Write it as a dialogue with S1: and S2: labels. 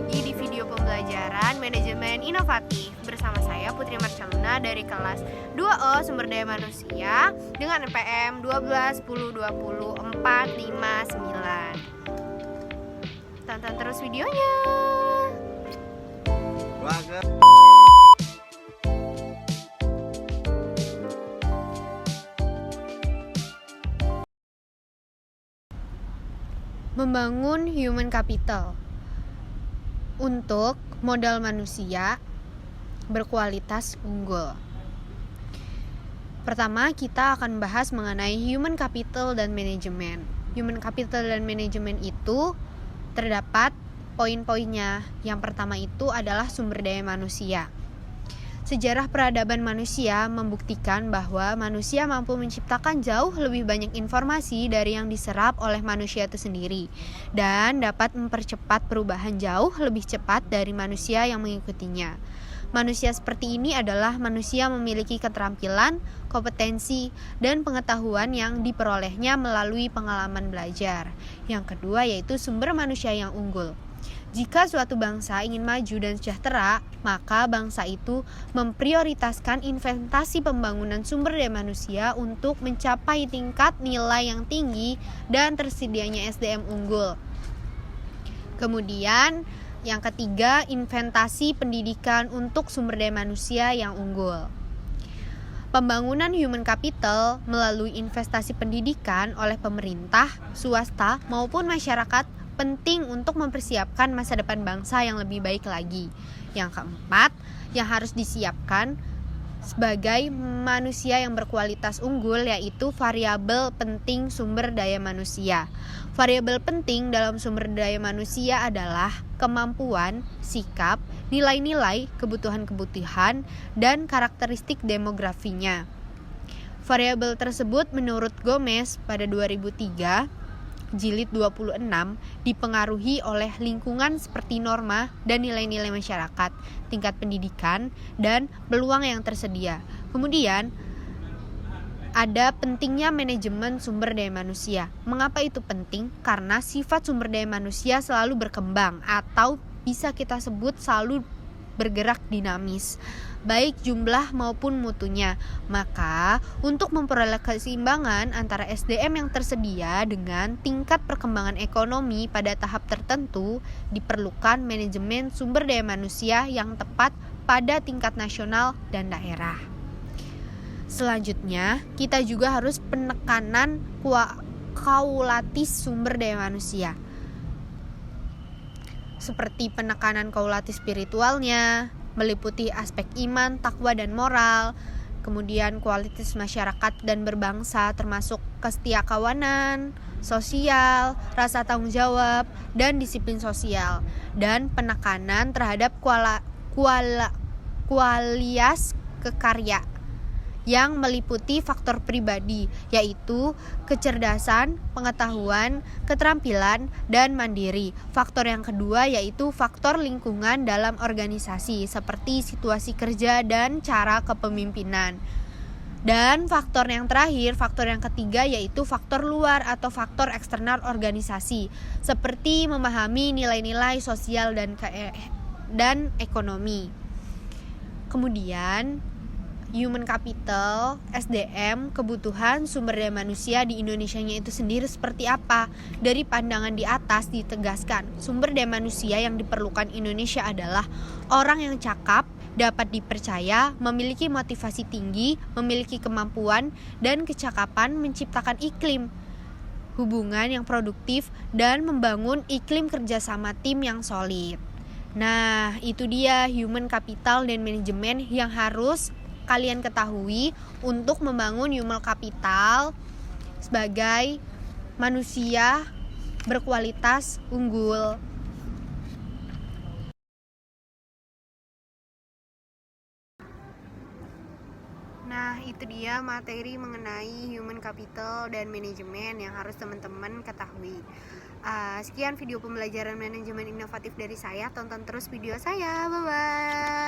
S1: lagi di video pembelajaran Manajemen Inovatif bersama saya Putri Marceluna dari kelas 2O Sumber Daya Manusia dengan NPM 1210459. Tonton terus videonya. Membangun human capital untuk modal manusia berkualitas unggul. Pertama, kita akan bahas mengenai human capital dan manajemen. Human capital dan manajemen itu terdapat poin-poinnya. Yang pertama itu adalah sumber daya manusia. Sejarah peradaban manusia membuktikan bahwa manusia mampu menciptakan jauh lebih banyak informasi dari yang diserap oleh manusia itu sendiri dan dapat mempercepat perubahan jauh lebih cepat dari manusia yang mengikutinya. Manusia seperti ini adalah manusia memiliki keterampilan, kompetensi, dan pengetahuan yang diperolehnya melalui pengalaman belajar. Yang kedua yaitu sumber manusia yang unggul. Jika suatu bangsa ingin maju dan sejahtera, maka bangsa itu memprioritaskan investasi pembangunan sumber daya manusia untuk mencapai tingkat nilai yang tinggi dan tersedianya SDM unggul. Kemudian, yang ketiga, investasi pendidikan untuk sumber daya manusia yang unggul. Pembangunan human capital melalui investasi pendidikan oleh pemerintah, swasta, maupun masyarakat penting untuk mempersiapkan masa depan bangsa yang lebih baik lagi. Yang keempat, yang harus disiapkan sebagai manusia yang berkualitas unggul yaitu variabel penting sumber daya manusia. Variabel penting dalam sumber daya manusia adalah kemampuan, sikap, nilai-nilai, kebutuhan-kebutuhan, dan karakteristik demografinya. Variabel tersebut menurut Gomez pada 2003 Jilid 26 dipengaruhi oleh lingkungan seperti norma dan nilai-nilai masyarakat, tingkat pendidikan, dan peluang yang tersedia. Kemudian, ada pentingnya manajemen sumber daya manusia. Mengapa itu penting? Karena sifat sumber daya manusia selalu berkembang atau bisa kita sebut selalu bergerak dinamis, baik jumlah maupun mutunya. Maka, untuk memperoleh keseimbangan antara SDM yang tersedia dengan tingkat perkembangan ekonomi pada tahap tertentu, diperlukan manajemen sumber daya manusia yang tepat pada tingkat nasional dan daerah. Selanjutnya, kita juga harus penekanan kaulatis sumber daya manusia, seperti penekanan kaulatis spiritualnya, meliputi aspek iman, takwa, dan moral, kemudian kualitas masyarakat dan berbangsa termasuk kesetiakawanan, sosial, rasa tanggung jawab, dan disiplin sosial, dan penekanan terhadap kualitas kekarya yang meliputi faktor pribadi, yaitu kecerdasan, pengetahuan, keterampilan, dan mandiri. Faktor yang kedua yaitu faktor lingkungan dalam organisasi, seperti situasi kerja dan cara kepemimpinan. Dan faktor yang terakhir, faktor yang ketiga yaitu faktor luar atau faktor eksternal organisasi, seperti memahami nilai-nilai sosial dan ekonomi. Kemudian, human capital, SDM, kebutuhan sumber daya manusia di Indonesianya itu sendiri seperti apa? Dari pandangan di atas ditegaskan, sumber daya manusia yang diperlukan Indonesia adalah orang yang cakap, dapat dipercaya, memiliki motivasi tinggi, memiliki kemampuan dan kecakapan menciptakan iklim hubungan yang produktif dan membangun iklim kerjasama tim yang solid. Nah, itu dia human capital dan manajemen yang harus kalian ketahui untuk membangun human capital sebagai manusia berkualitas unggul. Nah, itu dia materi mengenai human capital dan manajemen yang harus teman-teman ketahui. Sekian video pembelajaran manajemen inovatif dari saya. Tonton terus video saya. Bye-bye.